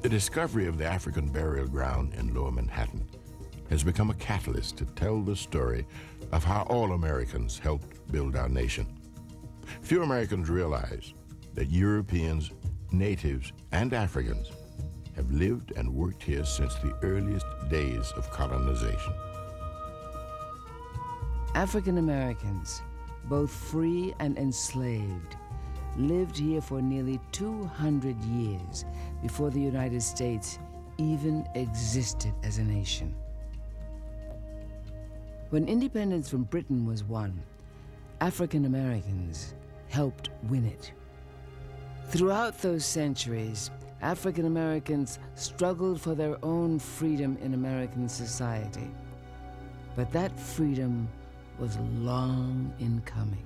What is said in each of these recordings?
The discovery of the African burial ground in Lower Manhattan has become a catalyst to tell the story of how all Americans helped build our nation. Few Americans realize that Europeans, natives, and Africans have lived and worked here since the earliest days of colonization. African Americans, both free and enslaved, lived here for nearly 200 years before the United States even existed as a nation. When independence from Britain was won, African Americans helped win it. Throughout those centuries, African Americans struggled for their own freedom in American society. But that freedom was long in coming.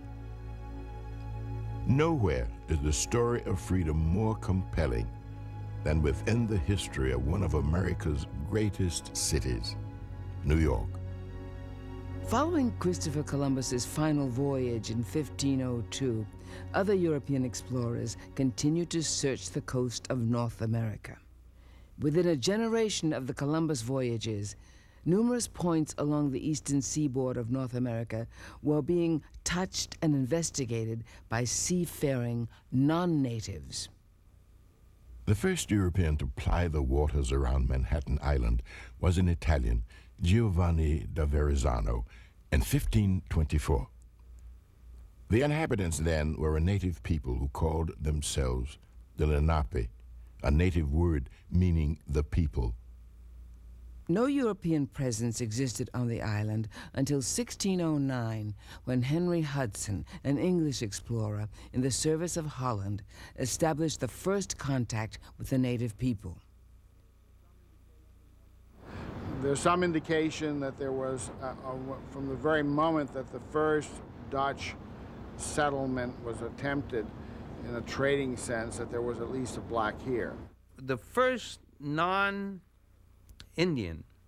Nowhere is the story of freedom more compelling than within the history of one of America's greatest cities, New York. Following Christopher Columbus's final voyage in 1502, other European explorers continued to search the coast of North America. Within a generation of the Columbus voyages, numerous points along the eastern seaboard of North America were being touched and investigated by seafaring non-natives. The first European to ply the waters around Manhattan Island was an Italian, Giovanni da Verrazzano, in 1524. The inhabitants then were a native people who called themselves the Lenape, a native word meaning the people. No European presence existed on the island until 1609, when Henry Hudson, an English explorer in the service of Holland, established the first contact with the native people. There's some indication that there was, from the very moment that the first Dutch settlement was attempted in a trading sense, that there was at least a black here. The first non-Indian,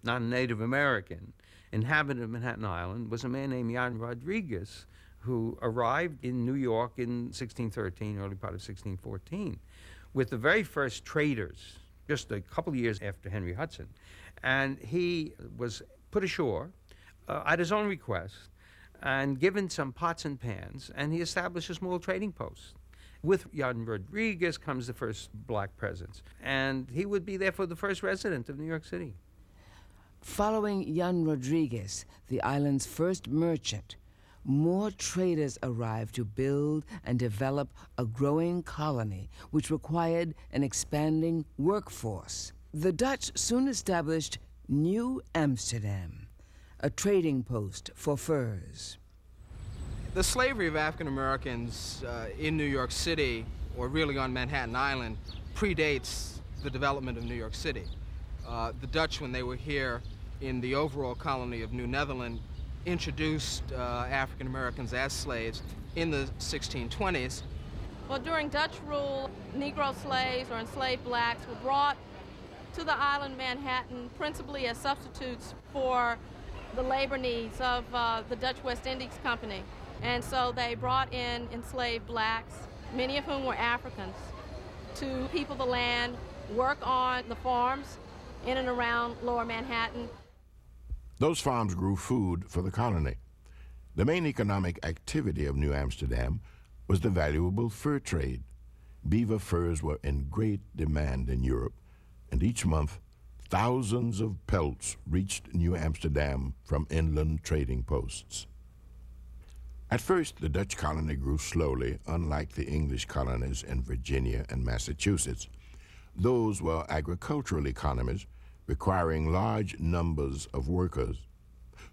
non-Native American inhabitant of Manhattan Island was a man named Jan Rodriguez, who arrived in New York in 1613, early part of 1614, with the very first traders, just a couple of years after Henry Hudson. And he was put ashore at his own request and given some pots and pans, and he established a small trading post. With Jan Rodriguez comes the first black presence, and he would be therefore the first resident of New York City. Following Jan Rodriguez, the island's first merchant, more traders arrived to build and develop a growing colony which required an expanding workforce. The Dutch soon established New Amsterdam, a trading post for furs. The slavery of African Americans in New York City, or really on Manhattan Island, predates the development of New York City. The Dutch, when they were here in the overall colony of New Netherland, introduced African Americans as slaves in the 1620s. Well, during Dutch rule, Negro slaves or enslaved blacks were brought to the island Manhattan principally as substitutes for the labor needs of the Dutch West Indies Company. And so they brought in enslaved blacks, many of whom were Africans, to people the land, work on the farms in and around Lower Manhattan. Those farms grew food for the colony. The main economic activity of New Amsterdam was the valuable fur trade. Beaver furs were in great demand in Europe, and each month, thousands of pelts reached New Amsterdam from inland trading posts. At first, the Dutch colony grew slowly, unlike the English colonies in Virginia and Massachusetts. Those were agricultural economies requiring large numbers of workers.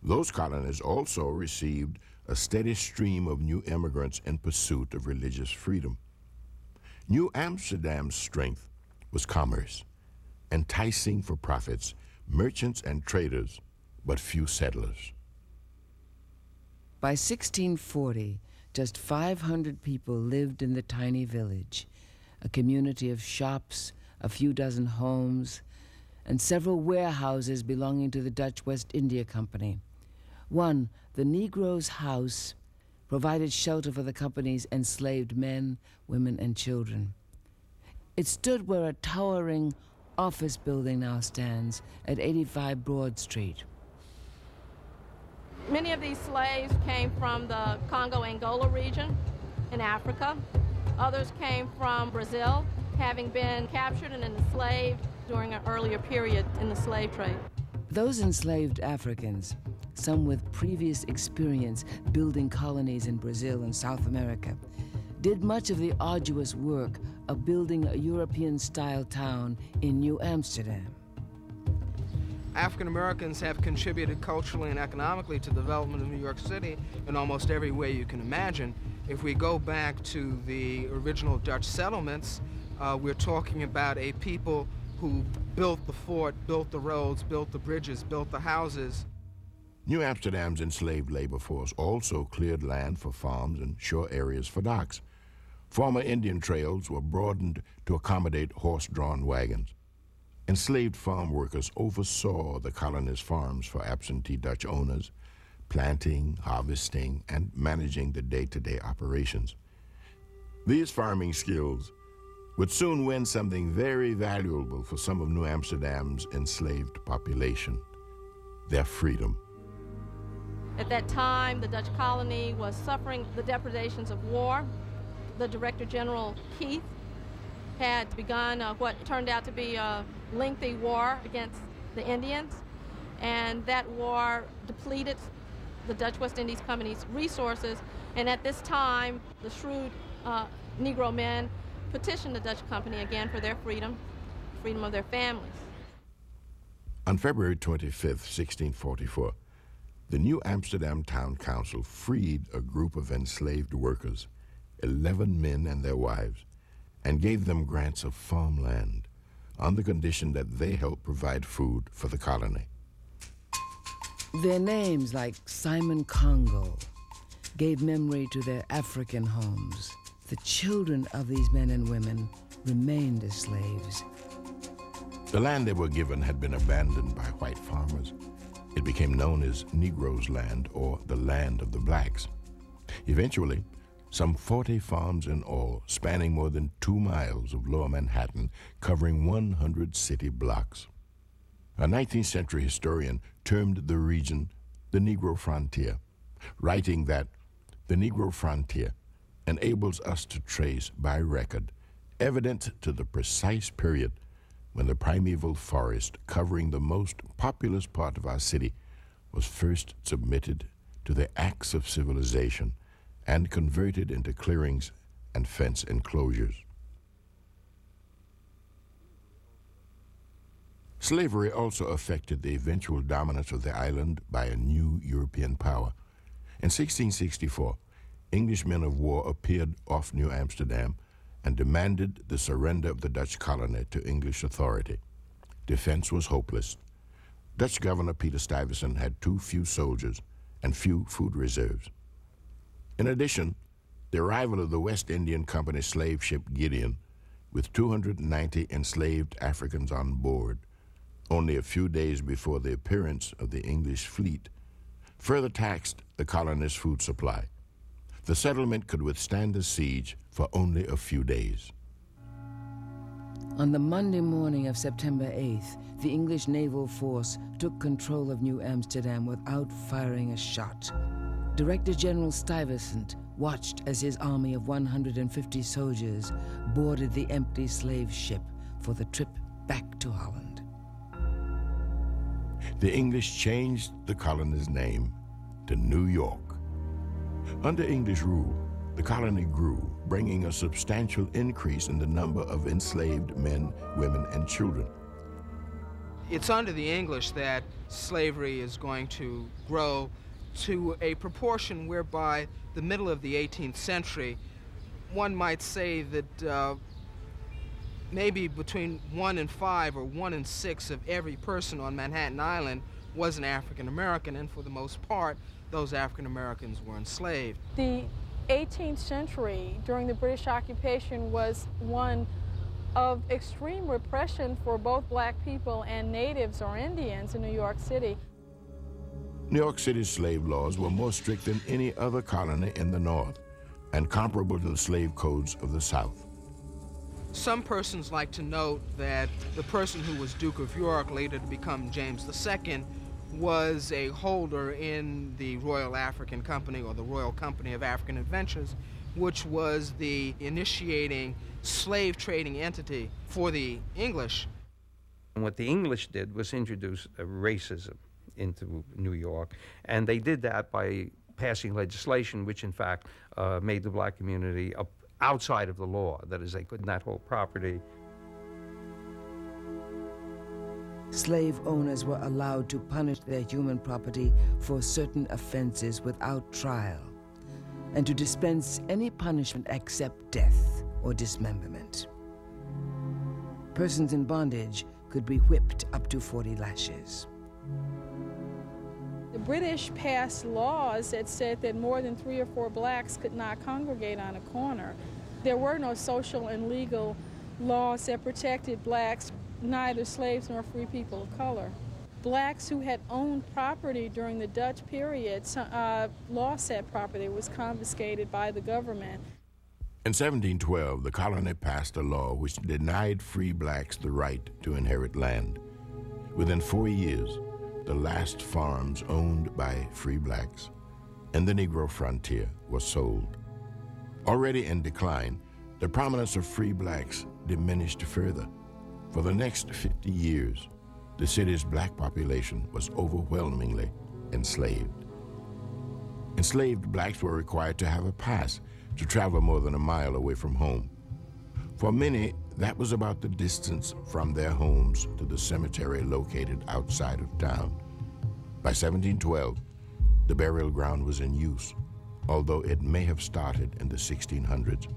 Those colonies also received a steady stream of new immigrants in pursuit of religious freedom. New Amsterdam's strength was commerce, enticing for profits merchants and traders, but few settlers. By 1640, just 500 people lived in the tiny village, a community of shops, a few dozen homes, and several warehouses belonging to the Dutch West India Company. One, the Negro's House, provided shelter for the company's enslaved men, women, and children. It stood where a towering office building now stands at 85 Broad Street. Many of these slaves came from the Congo-Angola region in Africa. Others came from Brazil, having been captured and enslaved during an earlier period in the slave trade. Those enslaved Africans, some with previous experience building colonies in Brazil and South America, did much of the arduous work of building a European-style town in New Amsterdam. African Americans have contributed culturally and economically to the development of New York City in almost every way you can imagine. If we go back to the original Dutch settlements, we're talking about a people who built the fort, built the roads, built the bridges, built the houses. New Amsterdam's enslaved labor force also cleared land for farms and shore areas for docks. Former Indian trails were broadened to accommodate horse-drawn wagons. Enslaved farm workers oversaw the colonists' farms for absentee Dutch owners, planting, harvesting, and managing the day-to-day operations. These farming skills would soon win something very valuable for some of New Amsterdam's enslaved population: their freedom. At that time, the Dutch colony was suffering the depredations of war. The Director General, Keith, had begun what turned out to be a lengthy war against the Indians, and that war depleted the Dutch West Indies Company's resources, and at this time, the shrewd Negro men petitioned the Dutch Company again for their freedom of their families. On February 25th, 1644, the New Amsterdam Town Council freed a group of enslaved workers, 11 men and their wives, and gave them grants of farmland on the condition that they help provide food for the colony. Their names, like Simon Congo, gave memory to their African homes. The children of these men and women remained as slaves. The land they were given had been abandoned by white farmers. It became known as Negroes' land, or the land of the blacks. Eventually, some 40 farms in all, spanning more than 2 miles of lower Manhattan, covering 100 city blocks. A 19th century historian termed the region the Negro Frontier, writing that the Negro Frontier enables us to trace by record evidence to the precise period when the primeval forest covering the most populous part of our city was first submitted to the acts of civilization and converted into clearings and fence enclosures. Slavery also affected the eventual dominance of the island by a new European power. In 1664, English men of war appeared off New Amsterdam and demanded the surrender of the Dutch colony to English authority. Defense was hopeless. Dutch Governor Peter Stuyvesant had too few soldiers and few food reserves. In addition, the arrival of the West Indian Company slave ship Gideon, with 290 enslaved Africans on board, only a few days before the appearance of the English fleet, further taxed the colonists' food supply. The settlement could withstand the siege for only a few days. On the Monday morning of September 8th, the English naval force took control of New Amsterdam without firing a shot. Director General Stuyvesant watched as his army of 150 soldiers boarded the empty slave ship for the trip back to Holland. The English changed the colony's name to New York. Under English rule, the colony grew, bringing a substantial increase in the number of enslaved men, women, and children. It's under the English that slavery is going to grow to a proportion whereby the middle of the 18th century, one might say that maybe between 1 in 5 or 1 in 6 of every person on Manhattan Island was an African American, and for the most part, those African Americans were enslaved. The 18th century during the British occupation was one of extreme repression for both black people and natives or Indians in New York City. New York City's slave laws were more strict than any other colony in the North and comparable to the slave codes of the South. Some persons like to note that the person who was Duke of York, later to become James II, was a holder in the Royal African Company, or the Royal Company of African Adventures, which was the initiating slave trading entity for the English. And what the English did was introduce racism into New York, and they did that by passing legislation which in fact made the black community outside of the law. That is, they could not hold property. Slave owners were allowed to punish their human property for certain offenses without trial, and to dispense any punishment except death or dismemberment. Persons in bondage could be whipped up to 40 lashes. The British passed laws that said that more than 3 or 4 blacks could not congregate on a corner. There were no social and legal laws that protected blacks, neither slaves nor free people of color. Blacks who had owned property during the Dutch period lost that property. It was confiscated by the government. In 1712, the colony passed a law which denied free blacks the right to inherit land. Within 4 years, the last farms owned by free blacks and the Negro frontier were sold. Already in decline, the prominence of free blacks diminished further. For the next 50 years, the city's black population was overwhelmingly enslaved. Enslaved blacks were required to have a pass to travel more than a mile away from home. For many, that was about the distance from their homes to the cemetery located outside of town. By 1712, the burial ground was in use, although it may have started in the 1600s.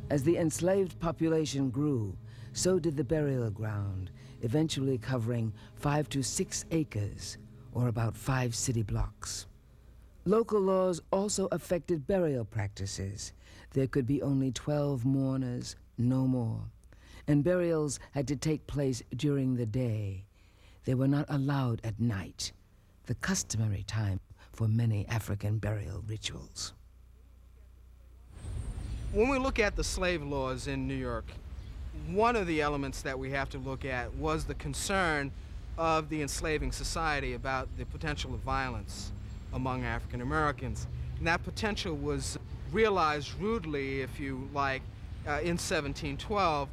As the enslaved population grew, so did the burial ground, eventually covering 5 to 6 acres, or about 5 city blocks. Local laws also affected burial practices. There could be only 12 mourners, no more, and burials had to take place during the day. They were not allowed at night, the customary time for many African burial rituals. When we look at the slave laws in New York, one of the elements that we have to look at was the concern of the enslaving society about the potential of violence among African Americans. And that potential was realized rudely, if you like, in 1712,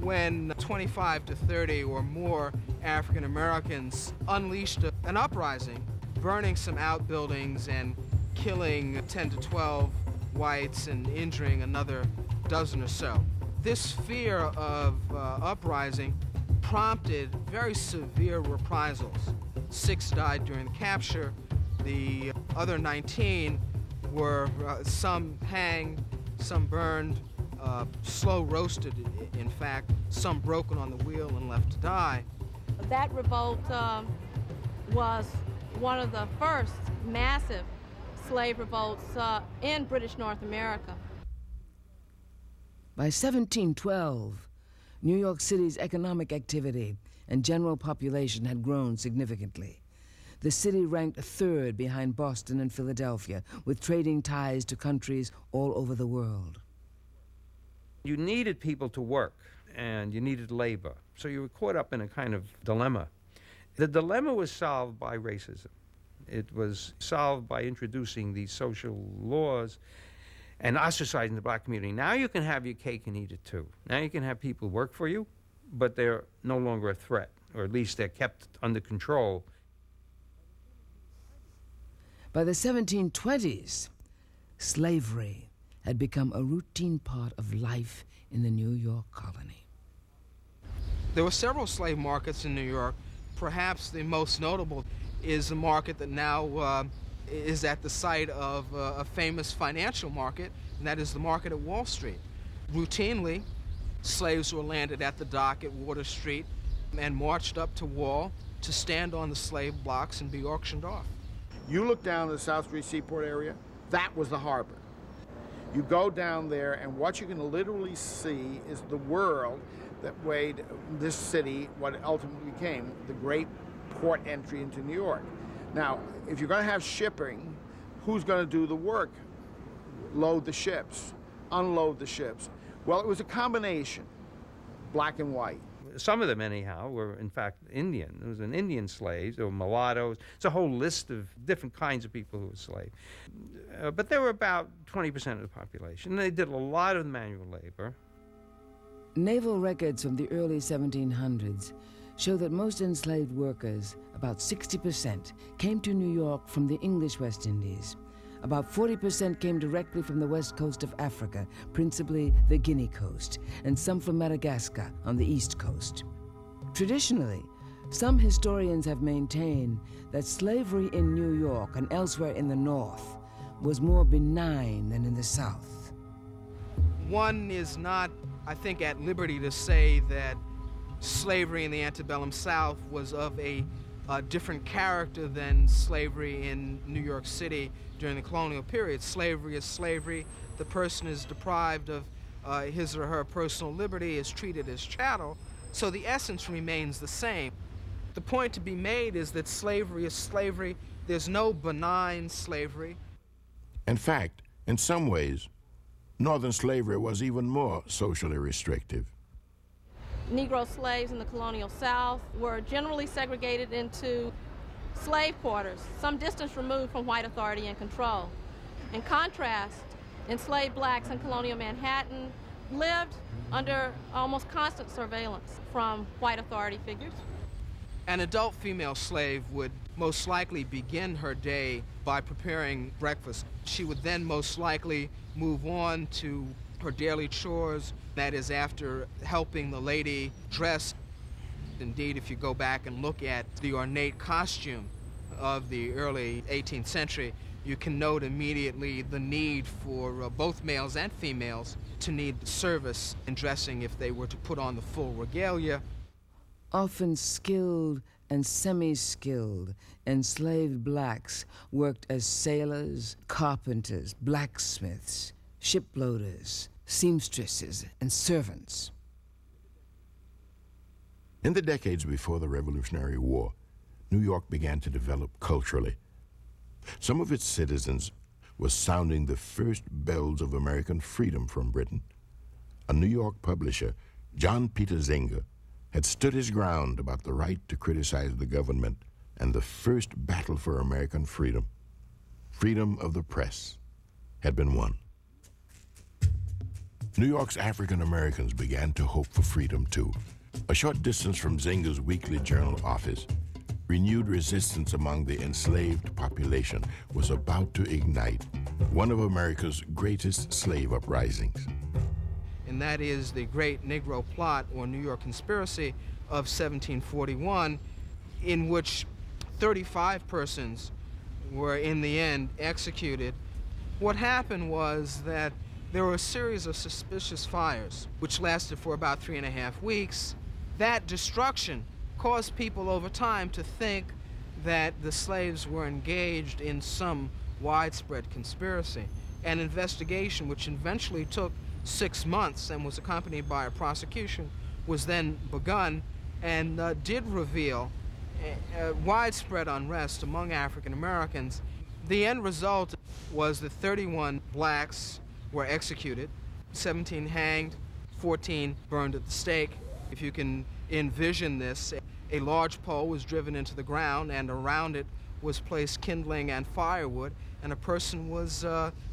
when 25 to 30 or more African Americans unleashed an uprising, burning some outbuildings and killing 10 to 12 whites and injuring another dozen or so. This fear of uprising prompted very severe reprisals. 6 died during the capture. The other 19 were some hanged, some burned, slow roasted, in fact, some broken on the wheel and left to die. That revolt was one of the first massive slave revolts in British North America. By 1712, New York City's economic activity and general population had grown significantly. The city ranked 3rd behind Boston and Philadelphia, with trading ties to countries all over the world. You needed people to work, and you needed labor. So you were caught up in a kind of dilemma. The dilemma was solved by racism. It was solved by introducing these social laws and ostracizing the black community. Now you can have your cake and eat it too. Now you can have people work for you, but they're no longer a threat, or at least they're kept under control. By the 1720s, slavery had become a routine part of life in the New York colony. There were several slave markets in New York. Perhaps the most notable is a market that now is at the site of a famous financial market, and that is the market at Wall Street. Routinely, slaves were landed at the dock at Water Street and marched up to Wall to stand on the slave blocks and be auctioned off. You look down the South Street Seaport area, that was the harbor. You go down there, and what you can literally see is the world that made this city what it ultimately became, the great port entry into New York. Now, if you're going to have shipping, who's going to do the work? Load the ships. unload the ships? Well, it was a combination, black and white. Some of them, anyhow, were in fact Indian. There was an Indian slaves, there were mulattoes. It's a whole list of different kinds of people who were slaves. But they were about 20% of the population. They did a lot of manual labor. Naval records from the early 1700s show that most enslaved workers, about 60%, came to New York from the English West Indies. About 40% came directly from the west coast of Africa, principally the Guinea coast, and some from Madagascar on the east coast. Traditionally, some historians have maintained that slavery in New York and elsewhere in the North was more benign than in the South. One is not, I think, at liberty to say that slavery in the antebellum South was of a different character than slavery in New York City during the colonial period. Slavery is slavery. The person is deprived of his or her personal liberty, is treated as chattel, so the essence remains the same. The point to be made is that slavery is slavery. There's no benign slavery. In fact, in some ways, Northern slavery was even more socially restrictive. Negro slaves in the colonial South were generally segregated into slave quarters, some distance removed from white authority and control. In contrast, enslaved blacks in colonial Manhattan lived under almost constant surveillance from white authority figures. An adult female slave would most likely begin her day by preparing breakfast. She would then most likely move on to her daily chores, that is after helping the lady dress. Indeed, if you go back and look at the ornate costume of the early 18th century, you can note immediately the need for both males and females to need service in dressing if they were to put on the full regalia. Often skilled and semi-skilled enslaved blacks worked as sailors, carpenters, blacksmiths, shiploaders, seamstresses, and servants. In the decades before the Revolutionary War, New York began to develop culturally. Some of its citizens were sounding the first bells of American freedom from Britain. A New York publisher, John Peter Zenger, had stood his ground about the right to criticize the government, and the first battle for American freedom, freedom of the press, had been won. New York's African Americans began to hope for freedom too. A short distance from Zenger's weekly journal office, renewed resistance among the enslaved population was about to ignite one of America's greatest slave uprisings. And that is the Great Negro Plot, or New York Conspiracy, of 1741, in which 35 persons were in the end executed. What happened was that there were a series of suspicious fires, which lasted for about 3.5 weeks. That destruction caused people over time to think that the slaves were engaged in some widespread conspiracy. An investigation, which eventually took 6 months and was accompanied by a prosecution, was then begun and did reveal widespread unrest among African Americans. The end result was that 31 blacks were executed, 17 hanged, 14 burned at the stake. If you can envision this, a large pole was driven into the ground, and around it was placed kindling and firewood, and a person was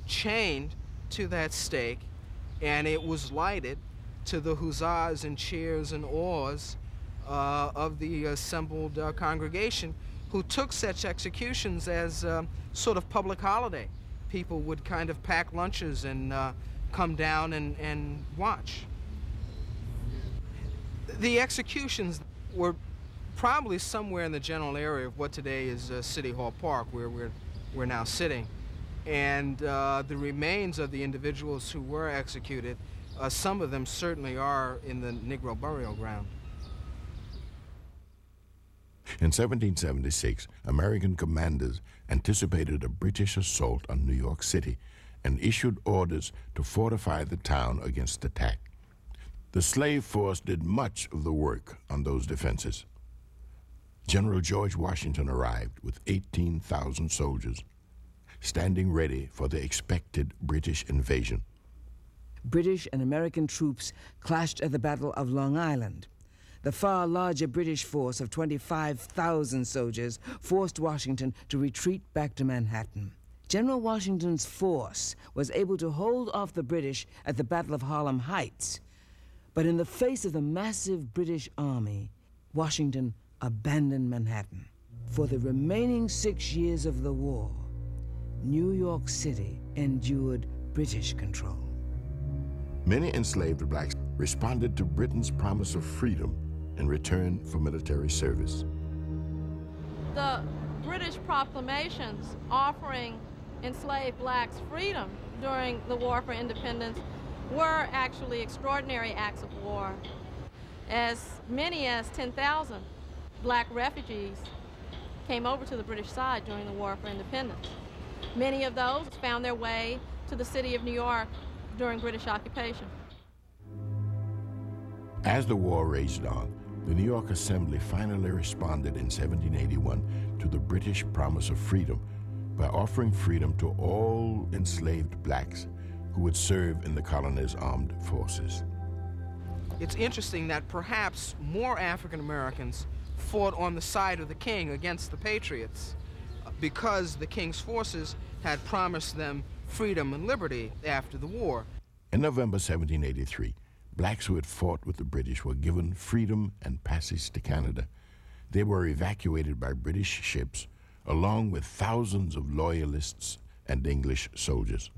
chained to that stake, and it was lighted to the huzzas and cheers and oars of the assembled congregation, who took such executions as sort of public holiday. People would kind of pack lunches and come down and watch. The executions were probably somewhere in the general area of what today is City Hall Park, where we're now sitting. And the remains of the individuals who were executed, some of them certainly are in the Negro burial ground. In 1776, American commanders anticipated a British assault on New York City and issued orders to fortify the town against attack. The slave force did much of the work on those defenses. General George Washington arrived with 18,000 soldiers, standing ready for the expected British invasion. British and American troops clashed at the Battle of Long Island. The far larger British force of 25,000 soldiers forced Washington to retreat back to Manhattan. General Washington's force was able to hold off the British at the Battle of Harlem Heights, but in the face of the massive British army, Washington abandoned Manhattan. For the remaining 6 years of the war, New York City endured British control. Many enslaved blacks responded to Britain's promise of freedom in return for military service. The British proclamations offering enslaved blacks freedom during the War for Independence were actually extraordinary acts of war. As many as 10,000 black refugees came over to the British side during the War for Independence. Many of those found their way to the city of New York during British occupation. As the war raged on, the New York Assembly finally responded in 1781 to the British promise of freedom by offering freedom to all enslaved blacks who would serve in the colony's armed forces. It's interesting that perhaps more African Americans fought on the side of the king against the Patriots because the king's forces had promised them freedom and liberty after the war. In November 1783, blacks who had fought with the British were given freedom and passage to Canada. They were evacuated by British ships, along with thousands of loyalists and English soldiers.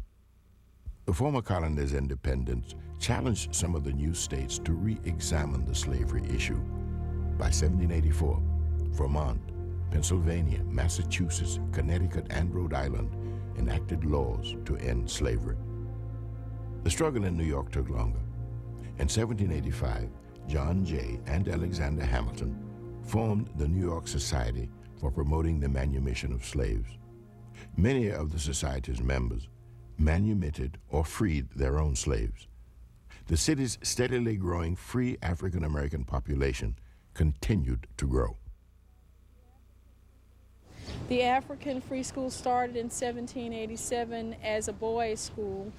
The former colony's independence challenged some of the new states to re-examine the slavery issue. By 1784, Vermont, Pennsylvania, Massachusetts, Connecticut, and Rhode Island enacted laws to end slavery. The struggle in New York took longer. In 1785, John Jay and Alexander Hamilton formed the New York Society for promoting the manumission of slaves. Many of the society's members manumitted or freed their own slaves. The city's steadily growing free African American population continued to grow. The African Free School started in 1787 as a boys' school.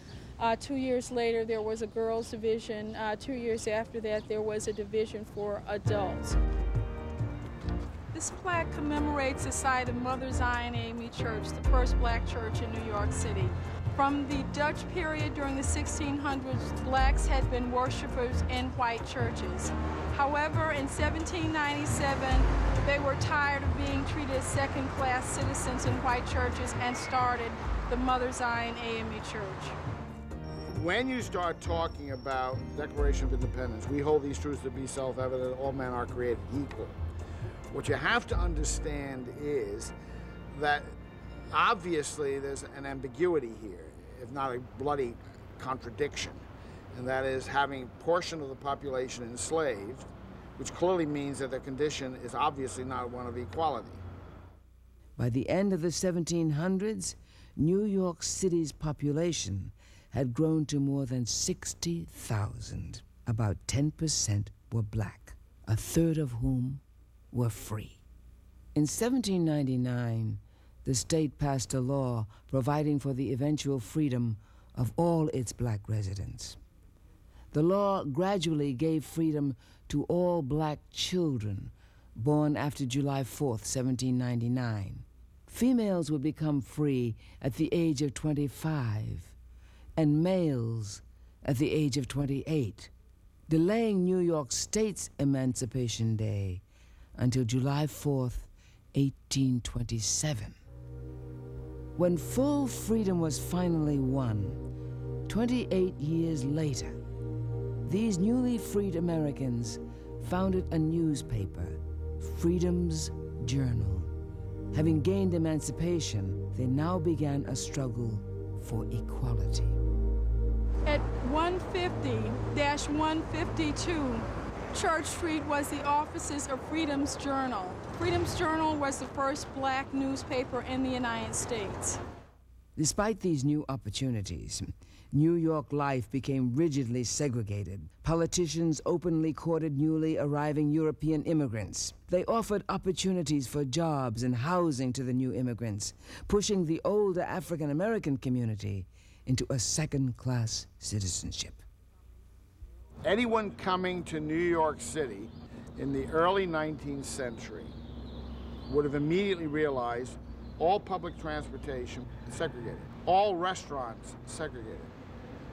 2 years later, there was a girls' division. 2 years after that, there was a division for adults. This plaque commemorates the site of Mother Zion AME Church, the first black church in New York City. From the Dutch period during the 1600s, blacks had been worshipers in white churches. However, in 1797, they were tired of being treated as second-class citizens in white churches and started the Mother Zion AME Church. When you start talking about Declaration of Independence, we hold these truths to be self-evident, all men are created equal. What you have to understand is that obviously there's an ambiguity here, if not a bloody contradiction, and that is having a portion of the population enslaved, which clearly means that their condition is obviously not one of equality. By the end of the 1700s, New York City's population had grown to more than 60,000. About 10% were black, a third of whom were free. In 1799, the state passed a law providing for the eventual freedom of all its black residents. The law gradually gave freedom to all black children born after July 4th, 1799. Females would become free at the age of 25, and males at the age of 28, delaying New York State's Emancipation Day until July 4th, 1827. When full freedom was finally won, 28 years later, these newly freed Americans founded a newspaper, Freedom's Journal. Having gained emancipation, they now began a struggle for equality. At 150-152, Church Street was the offices of Freedom's Journal. Freedom's Journal was the first black newspaper in the United States. Despite these new opportunities, New York life became rigidly segregated. Politicians openly courted newly arriving European immigrants. They offered opportunities for jobs and housing to the new immigrants, pushing the older African American community into a second-class citizenship. Anyone coming to New York City in the early 19th century would have immediately realized all public transportation segregated, all restaurants segregated,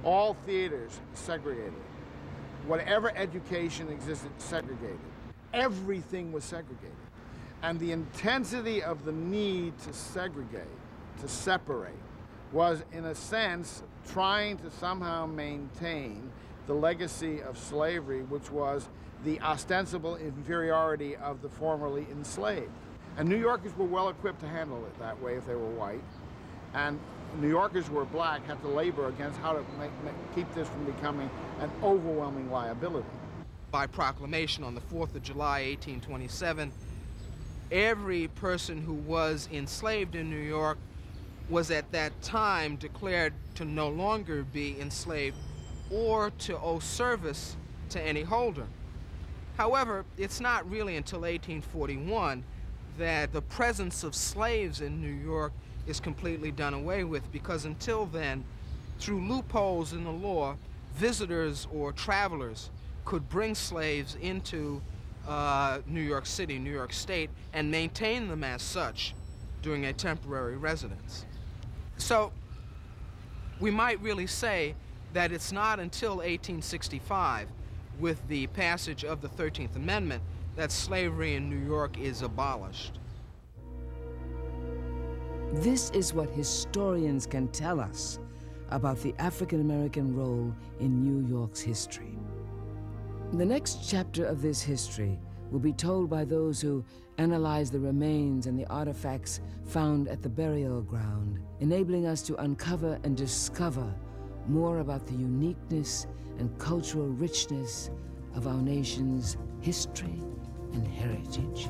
all theaters segregated, whatever education existed segregated. Everything was segregated. And the intensity of the need to segregate, to separate, was in a sense trying to somehow maintain the legacy of slavery, which was the ostensible inferiority of the formerly enslaved. And New Yorkers were well equipped to handle it that way if they were white. And New Yorkers who were black had to labor against how to keep this from becoming an overwhelming liability. By proclamation on the 4th of July, 1827, every person who was enslaved in New York was at that time declared to no longer be enslaved or to owe service to any holder. However, it's not really until 1841 that the presence of slaves in New York is completely done away with, because until then, through loopholes in the law, visitors or travelers could bring slaves into New York City, New York State, and maintain them as such during a temporary residence. So we might really say that it's not until 1865, with the passage of the 13th Amendment, that slavery in New York is abolished. This is what historians can tell us about the African-American role in New York's history. The next chapter of this history will be told by those who analyze the remains and the artifacts found at the burial ground, enabling us to uncover and discover more about the uniqueness and cultural richness of our nation's history and heritage.